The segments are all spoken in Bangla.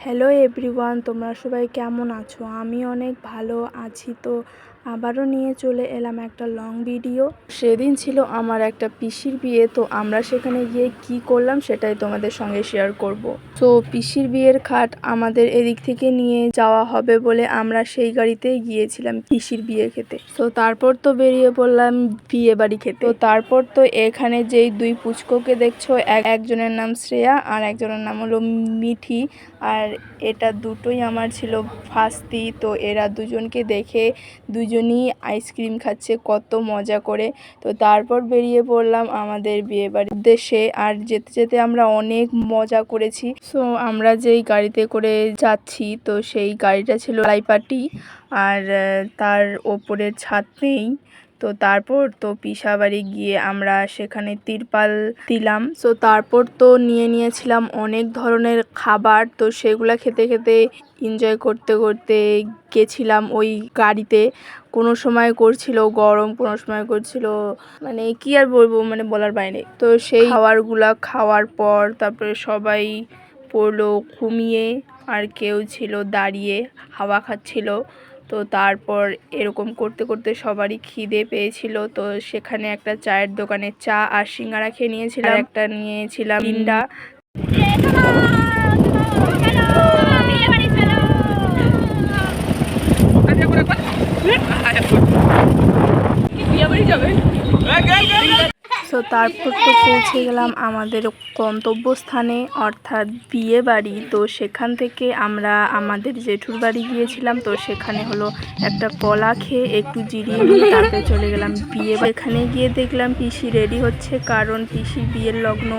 হ্যালো এভরিওয়ান, তোমরা সবাই কেমন আছো? আমি অনেক ভালো আছি। তো আবারও নিয়ে চলে এলাম একটা লং ভিডিও। সেদিন ছিল আমার একটা পিসির বিয়ে, তো আমরা সেখানে গিয়ে কি করলাম সেটাই তোমাদের সঙ্গে শেয়ার করব। তো পিসির বিয়ের খাট আমাদের এদিক থেকে নিয়ে যাওয়া হবে বলে আমরা সেই গাড়িতেই গিয়েছিলাম পিসির বিয়ে খেতে। তো তারপর তো বেরিয়ে পড়লাম বিয়ে বাড়ি খেতে। তো তারপর তো এখানে যেই দুই পুচকোকে দেখছো, একজনের নাম শ্রেয়া আর একজনের নাম হলো মিঠি। আর এটা দুটোই আমার ছিল ফাস্তি। তো এরা দুজনকে দেখে দুজনই আইসক্রিম খাচ্ছে কত মজা করে। তো তারপর বেরিয়ে পড়লাম আমাদের বিয়ে বাড়ির উদ্দেশ্যে। আর যেতে যেতে আমরা অনেক মজা করেছি। সো আমরা যেই গাড়িতে করে যাচ্ছি, তো সেই গাড়িটা ছিল লাইপাটি, আর তার ওপরের ছাদ নেই। তো তারপর তো পিসা বাড়ি গিয়ে আমরা সেখানে তিরপাল দিলাম। সো তারপর তো নিয়েছিলাম অনেক ধরনের খাবার। তো সেগুলা খেতে খেতে এনজয় করতে করতে গেছিলাম ওই গাড়িতে। কোনো সময় করছিল গরম, কোনো সময় করছিল মানে কি আর বলবো, মানে বলার বাইরে। তো সেই খাবারগুলা খাওয়ার পর তারপরে সবাই পড়লো ঘুমিয়ে, আর কেউ ছিল দাঁড়িয়ে হাওয়া খাচ্ছিল। তো তারপর এরকম করতে করতে সবারই খিদে পেয়েছিল। তো সেখানে একটা চায়ের দোকানে চা আর সিঙ্গারা খেয়ে নিয়েছিলাম, একটা নিয়েছিলাম ডিন্ডা। তো তারপর তো পৌঁছে গেলাম আমাদের গন্তব্যস্থানে, অর্থাৎ বিয়ে বাড়ি। তো সেখান থেকে আমরা আমাদের জেঠুর বাড়ি গিয়েছিলাম। তো সেখানে হলো একটা কলা খেয়ে একটু জিরিয়ে নিয়ে তারপরে চলে গেলাম বিয়ে। এখানে গিয়ে দেখলাম পিসি রেডি হচ্ছে, কারণ পিসির বিয়ের লগ্ন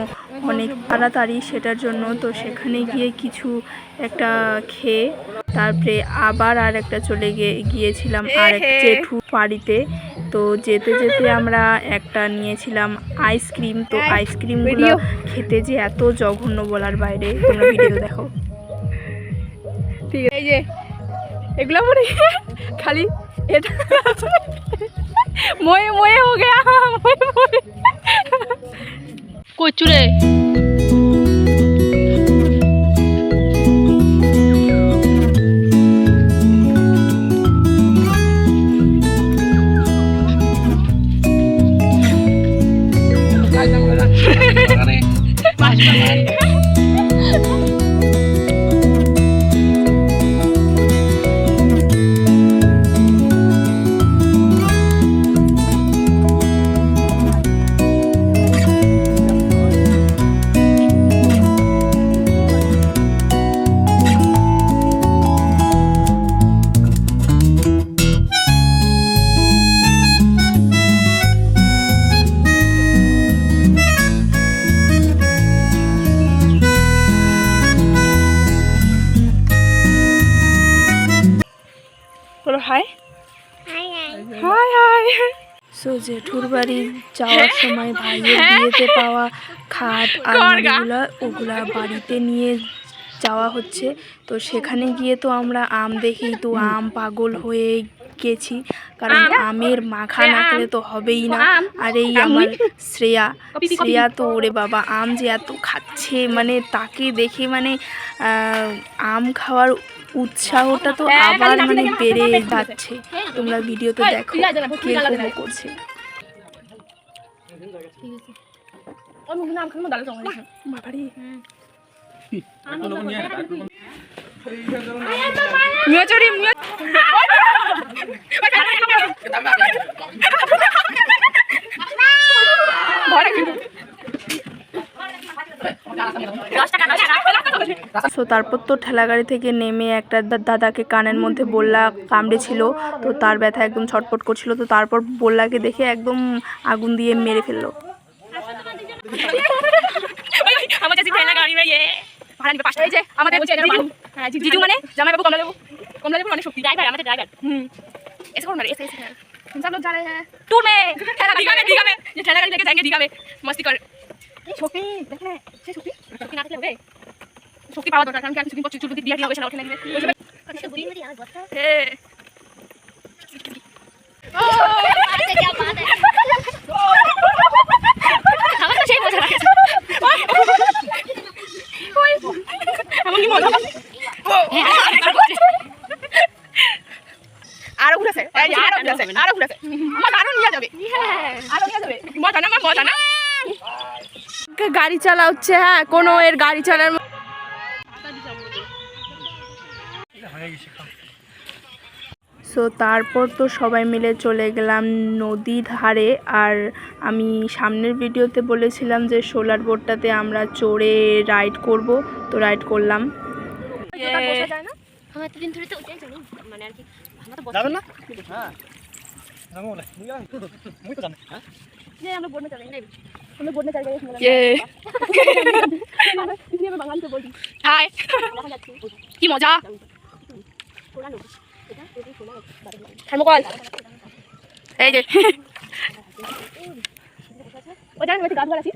অনেক তাড়াতাড়ি, সেটার জন্য। তো সেখানে গিয়ে কিছু একটা খেয়ে তারপরে আবার আর একটা চলে গিয়েছিলাম আর এক জেঠু বাড়িতে। তো যেতে যেতে আমরা একটা নিয়েছিলাম আইসক্রিম। তো আইসক্রিমগুলো খেতে যে এত জঘন্য বলার বাইরে, তোমরা ভিডিও দেখো। ঠিক আছে, এই যে এগুলো মনে খালি এটা মোয়ে মোয়ে হো গয়া, মোয়ে মোয়ে কচুরে। Hi hi hi. সো জেঠুর বাড়ি যাওয়ার সময় ভাইয়ের বিয়েতে পাওয়া খাট আলমারিগুলো ওগুলা বাড়িতে নিয়ে যাওয়া হচ্ছে। তো সেখানে গিয়ে তো আমরা আম দেখেই তো আম পাগল হয়ে গেছি, কারণ আমের মাখা না খেলে তো হবেই না। আর এই আমার শ্রেয়া তো ওরে বাবা আম যে এত খাচ্ছে, মানে তাকে দেখে মানে আম খাওয়ার উৎসাহটা তো আবার মানে বেড়ে যাচ্ছে। তোমরা ভিডিওতে দেখো কে উপভোগ করছে। তো তারপর তো ঠেলাগাড়ি থেকে নেমে একটা দাদাকে কানের মধ্যে বল্লা কামড়েছিল। তো তার ব্যথা একদম ছটপট করছিল। তো তারপর বল্লাকে দেখে একদম আগুন দিয়ে মেরে ফেললো। শক্তি পাওয়া দরকার, কারণ কি কিছুদিন পর চুল দিয়ে দিয়ে হবে সেটা ওঠে না। এমন কি মজা আরো ঘুরেছে আরো ঘুরেছে আমার আরো নিয়ে যাবে আরো নিয়ে যাবে মজা না মজা না গাড়ি চালাচ্ছে হ্যাঁ কোনো এর গাড়ি চালার সো তারপর তো সবাই মিলে চলে গেলাম নদীর ধারে। আর আমি সামনের ভিডিওতে বলেছিলাম যে সোলার বোটটাতে আমরা চড়ে রাইড করব, তো রাইড করলাম। কি মজা এই যে গাছ আছি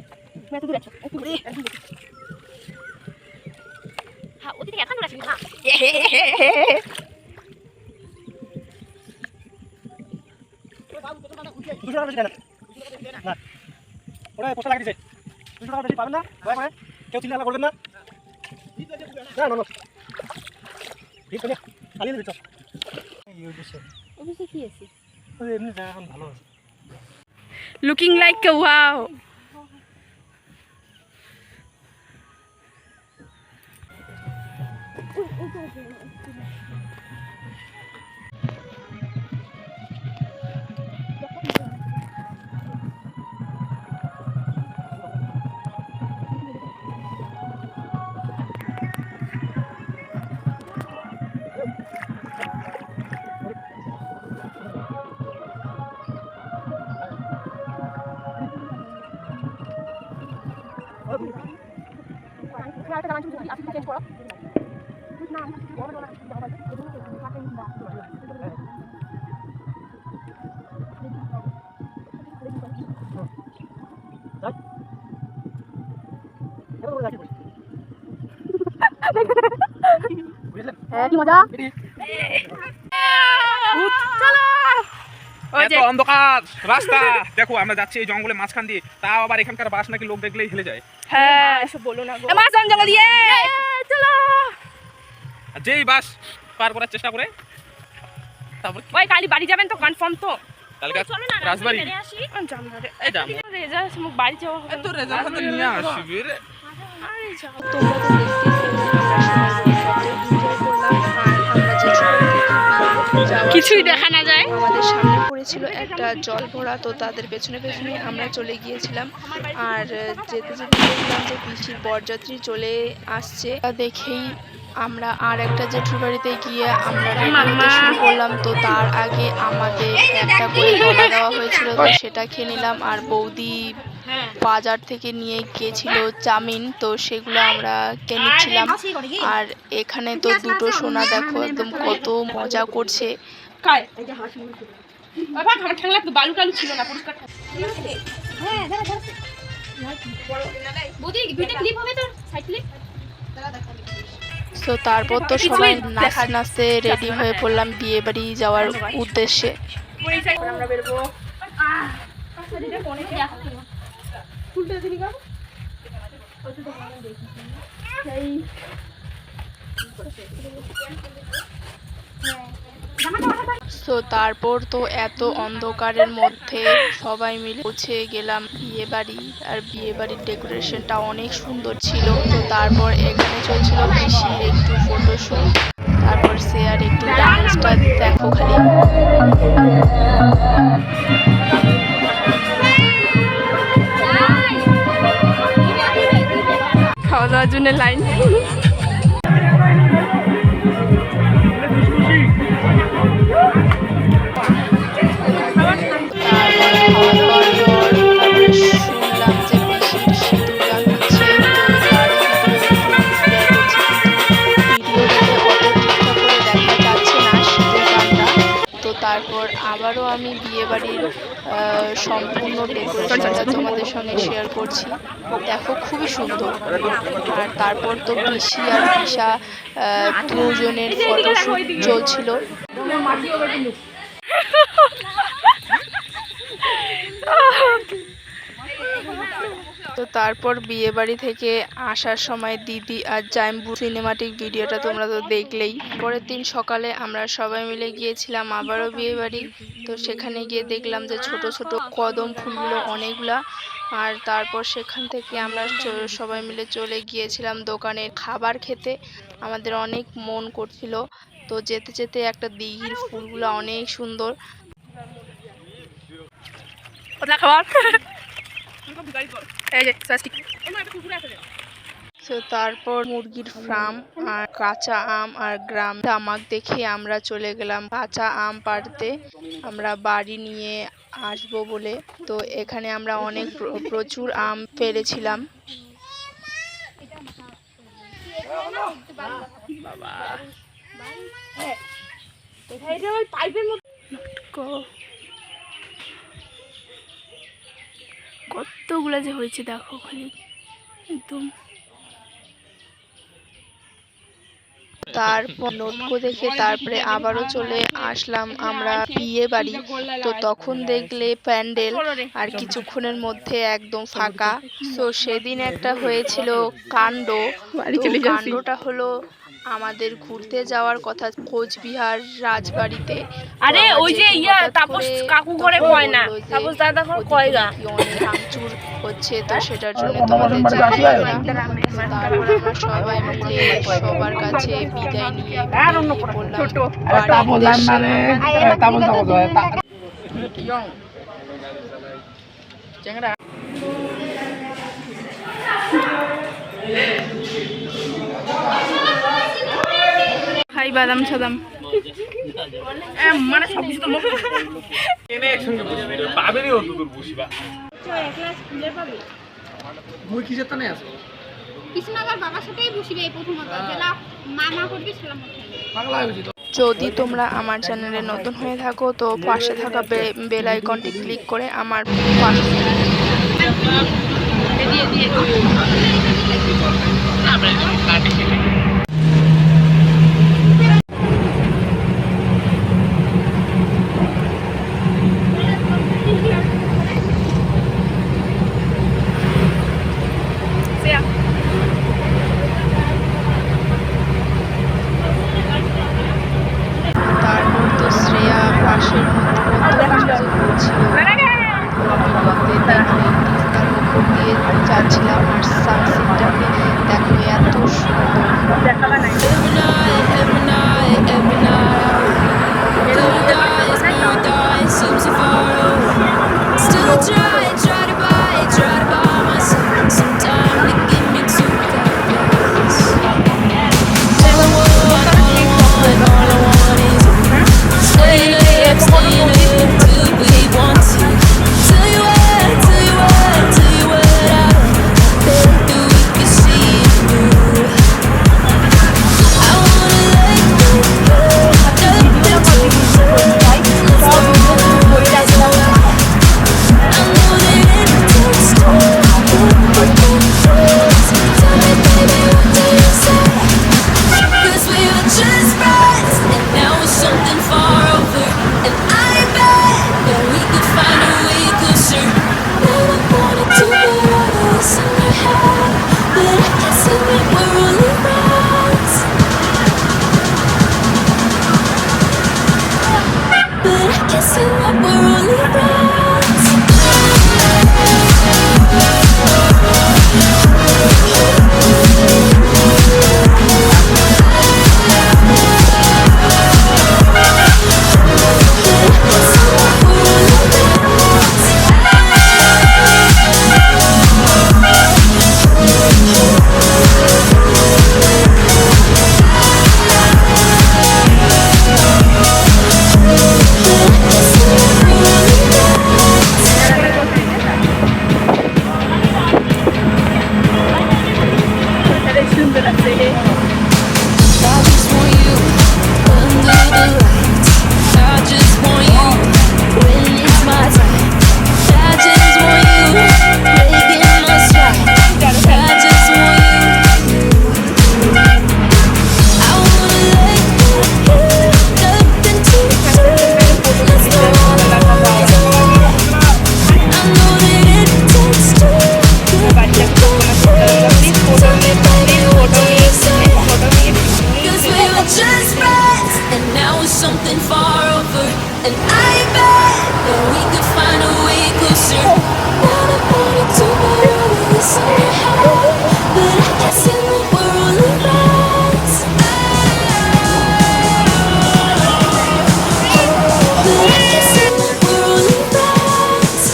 looking like a wow. কি মজা অন্ধকার রাস্তা দেখো আমরা যাচ্ছি এই জঙ্গলের মাঝখান দিয়ে, তাও আবার এখানকার বাস নাকি লোক দেখলেই হেলে যায়। হ্যাঁ এসব বলো না গো, মাছ জঙ্গল দিয়ে চলো। যেই বাস পার করার চেষ্টা করে তারপর ওই কালি বাড়ি যাবেন তো কনফার্ম তো? কালকে রাজবাড়ি রেজাল্ট মুখ বাড়ি যাওয়া হবে তো রেজাল্ট হাতে নিয়ে আসবি রে। আরে যাও তোমরা তো কিছুই দেখা না যায়। আমাদের সামনে পড়েছিল একটা জল ভরা, তো তাদের পেছনে পেছনে আমরা চলে গিয়েছিলাম। আর যেতে যেতে দেখলাম যে পিসির বরযাত্রী চলে আসছে, দেখেই আমরা আর একটা জেঠুর বাড়িতে গিয়ে আমরা শুরু করলাম। তো তার আগে আমাদের একটা করে কলা দেওয়া হয়েছিল, তো সেটা খেয়ে নিলাম। আর বৌদি বাজার থেকে নিয়ে গিয়েছিল চাউমিন, তো সেগুলো আমরা কিনে নিচ্ছিলাম। আর এখানে তো দুটো সোনা দেখো একদম কত মজা করছে। তো তারপর তো সবাই নাচতে নাচতে রেডি হয়ে পড়লাম বিয়ে বাড়ি যাওয়ার উদ্দেশ্যে। তো তারপর তো এত অন্ধকারের মধ্যে সবাই মিলে পৌঁছে গেলাম বিয়ে বাড়ি। আর বিয়ে বাড়ির ডেকোরেশনটা অনেক সুন্দর ছিল। তো তারপর এখানে চলছিল পিসির একটু ফটোশুট, তারপর সে আর একটু ডান্সটা দেখো খালি। খাওয়া দাওয়ার জন্য লাইন। তারপর আবারও আমি বিয়েবাড়ির সম্পূর্ণ ডেকোরেশনটা তোমাদের সঙ্গে শেয়ার করছি, দেখো খুবই সুন্দর। আর তারপর তো পিসি আর পিসা দুজনের ফটোশুট চলছিল। তো তো তারপর বিয়ে বাড়ি থেকে আসার সময় দিদি আর জাইম্বু সিনেমাটিক ভিডিওটা তোমরা তো দেখলেই। পরের দিন সকালে আমরা সবাই মিলে গিয়েছিলাম আবারও বিয়ে বাড়ি। তো সেখানে গিয়ে দেখলাম যে ছোট ছোট কদম ফুলগুলো অনেকগুলা। আর তারপর সেখান থেকে আমরা সবাই মিলে চলে গিয়েছিলাম দোকানে খাবার খেতে। আমাদের অনেক মন করছিল, তো যেতে যেতে একটা দিঘির ফুলগুলো অনেক সুন্দর। তো তারপর মুরগির ফার্ম আর কাঁচা আম আর গ্রাম তামাক দেখে আমরা চলে গেলাম কাঁচা আম পাড়তে, আমরা বাড়ি নিয়ে আসবো বলে। তো এখানে আমরা অনেক প্রচুর আম পেরেছিলাম। কতগুলো যে হয়েছে দেখো খালি একদম। তারপর নৌকো দেখে তারপরে আবারও চলে আসলাম আমরা বিয়ে বাড়ি। তো তখন দেখলে প্যান্ডেল আর কিছুক্ষণের মধ্যে একদম ফাঁকা। তো সেদিন একটা হয়েছিল কাণ্ড। কাণ্ডটা হলো আমাদের ঘুরতে যাওয়ার কথা কোচবিহার রাজবাড়িতে। আরে ওই যে ইয়া তাপস কাকু করে কয় না, তাপস দাদা করে কয় না, অনেক ভাঙচুর হচ্ছে, তো সেটার জন্য তোমাদের জানাই না। তারপর আমরা সবাই মিলে সবার কাছে বিদায় নিয়ে হাই বাদাম সাদাম মানে সব কিছু তো মুখ এনে একসঙ্গে বসবি পাবেনি অত দূর বসিবা মুই কি যেতে আছে কৃষ্ণনগর বাবার সাথেই বসিবে প্রথমত, জেলা মামা করবি সালাম পাগলা হইছি। যদি তোমরা আমার চ্যানেলে নতুন হয়ে থাকো তো পাশে থাকা বেল আইকনটি ক্লিক করে আমার পাশে তারপর তো শ্রেয়া পাশের দিয়ে যাচ্ছিলাম আর সানসেটটাকে দেখো এত সুন্দর। just friends, and now it's something far over. And I bet that we could find a way closer. What I wanted to know is in your head, but I guess in the world of friends. But I guess in the world of friends.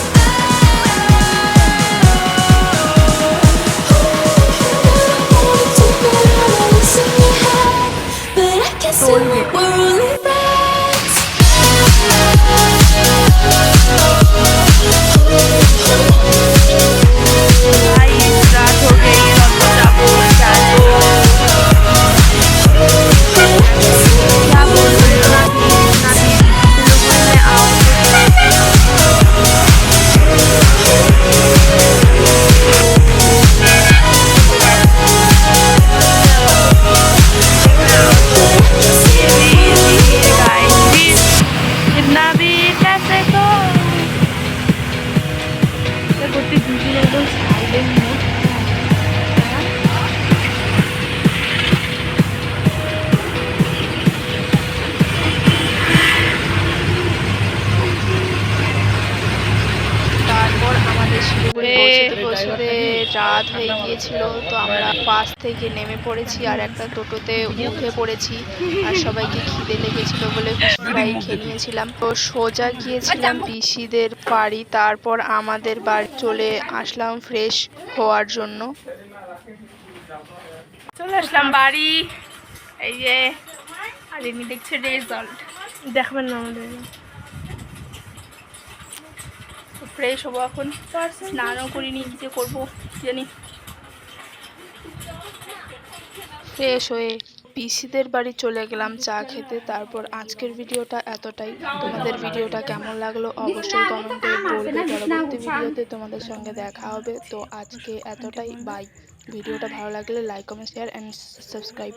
But I guess in the world of friends. रात हो गई अब तो जाबो जाबो क्या बोल रहे हो नानी लोगों में आओ कितना भी कैसे तो করতে দুদিন একদম সাইলেন্ট মোড তারপর আমাদের শিলিগুড়ি পৌঁছতে রাত হয়ে গিয়েছিল, তো আমরা বাস থেকে নেমে পড়েছি আর একটা টোটোতে উঠে পড়েছি আর সবাইকে খিদে লেগেছিল বলে সবাই খেয়ে নিয়েছিলাম। তো সোজা গিয়েছিলাম পিসিদের বাড়ি, তারপর আমাদের বাড়ি চলে আসলাম ফ্রেশ হওয়ার জন্য। চলে আসলাম বাড়ি, এই যে আর এমনি দেখছে রেজাল্ট দেখবেন না আমাদের। ফ্রেশ হবো এখন, স্নানও করিনি, কি যে করবো জানি। ফ্রেশ হয়ে পিসিদের বাড়ি চলে গেলাম চা খেতে। তারপর আজকের ভিডিওটা এতটাই। তোমাদের ভিডিওটা কেমন লাগলো অবশ্যই কমেন্টে বলবে। পরবর্তী ভিডিওতে তোমাদের সঙ্গে দেখা হবে। তো আজকে এতটাই, বাই। ভিডিওটা ভালো লাগলে like comment share and subscribe.